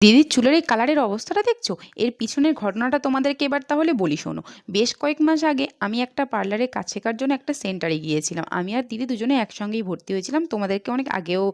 দিদির চুলের এই কালারের অবস্থাটা দেখছো? এর পিছনের ঘটনাটা তোমাদেরকে এবার তাহলে বলি শোনো। বেশ কয়েক মাস আগে আমি একটা পার্লারে কাজ শেখার জন্য একটা সেন্টারে গিয়েছিলাম। আমি আর দিদি দুজনে একসঙ্গেই ভর্তি হয়েছিলাম। তোমাদেরকে অনেক আগেও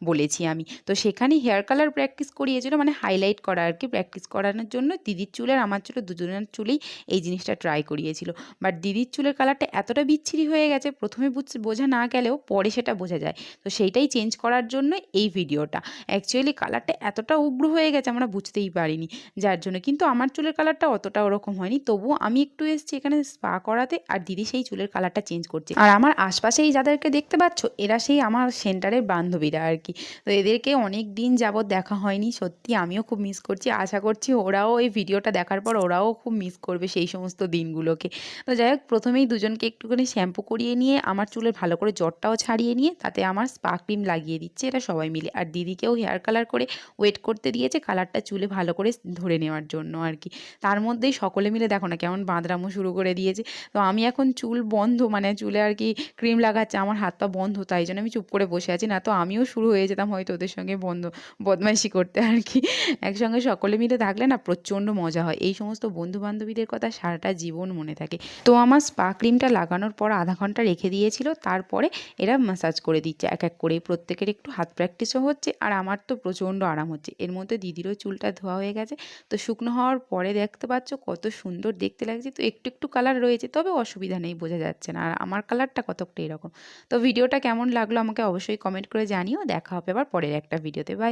বলেছি আমি। তো সেখানে হেয়ার কালার প্র্যাকটিস করিয়েছিল, মানে হাইলাইট করা আর কি, প্র্যাকটিস করানোর জন্য দিদির চুল আর আমার চুলে দুজনের চুলেই এই জিনিসটা ট্রাই করিয়েছিল। বাট দিদির চুলের কালারটা এতটা বিচ্ছিরি হয়ে গেছে, প্রথমে বোঝা না গেলেও পরে সেটা বোঝা যায়। তো সেইটাই চেঞ্জ করার জন্য এই ভিডিওটা। অ্যাকচুয়ালি কালারটা এতটা উগ্র হয়ে গেছে আমরা বুঝতেই পারিনি, যার জন্য। কিন্তু আমার চুলের কালারটা অতটা ওরকম হয়নি, তবুও আমি একটু এসেছি এখানে স্পা করাতে, আর দিদি সেই চুলের কালারটা চেঞ্জ করছে। আর আমার আশপাশেই যাদেরকে দেখতে পাচ্ছ, এরা সেই আমার সেন্টারের বান্ধবীরা আর কি। তো এদেরকে অনেক দিন যাবৎ দেখা হয়নি, সত্যি আমিও খুব মিস করছি। আশা করছি ওরাও এই ভিডিওটা দেখার পর ওরাও খুব মিস করবে সেই সমস্ত দিনগুলোকে। তো যাই হোক, প্রথমেই দুজনকে একটুখানি শ্যাম্পু করিয়ে নিয়ে আমার চুলের ভালো করে জটটাও ছাড়িয়ে নিয়ে তাতে আমার স্পা ক্রিম লাগিয়ে দিচ্ছে এরা সবাই মিলে। আর দিদিকেও হেয়ার কালার করে ওয়েট করতে দিয়েছে কালারটা চুলে ভালো করে ধরে নেওয়ার জন্য আর কি। তার মধ্যেই সকলে মিলে দেখো না কেমন বাঁদরামো শুরু করে দিয়েছে। তো আমি এখন চুল বন্ধ, মানে চুলে আর কি ক্রিম লাগাচ্ছে, আমার হাত পা বন্ধ, তাই জন্য আমি চুপ করে বসে আছি। না তো আমিও শুরু হয়ে যেতাম হয়তো ওদের সঙ্গে বদমাইশি করতে আর কি। একসঙ্গে সকলে মিলে থাকলে না প্রচণ্ড মজা হয়। এই সমস্ত বন্ধু বান্ধবীদের কথা সারাটা জীবন মনে থাকে। তো আমার স্পা ক্রিমটা লাগানোর পর আধা ঘন্টা রেখে দিয়েছিল, তারপরে এরা ম্যাসাজ করে দিচ্ছে এক এক করে। প্রত্যেকের একটু হাত প্র্যাকটিসও হচ্ছে, আর আমার তো প্রচণ্ড আরাম হচ্ছে। এর মধ্যে দিদিরও চুলটা ধোয়া হয়ে গেছে। তো শুকনো হওয়ার পরে দেখতে পাচ্ছ কত সুন্দর দেখতে লাগছে। তো একটু একটু কালার রয়েছে, তবে অসুবিধা নেই, বোঝা যাচ্ছে না। আর আমার কালারটা কতকটা এরকম। তো ভিডিওটা কেমন লাগলো আমাকে অবশ্যই কমেন্ট করে জানিও। দেখা হবে আবার পরের একটা ভিডিওতে। বাই।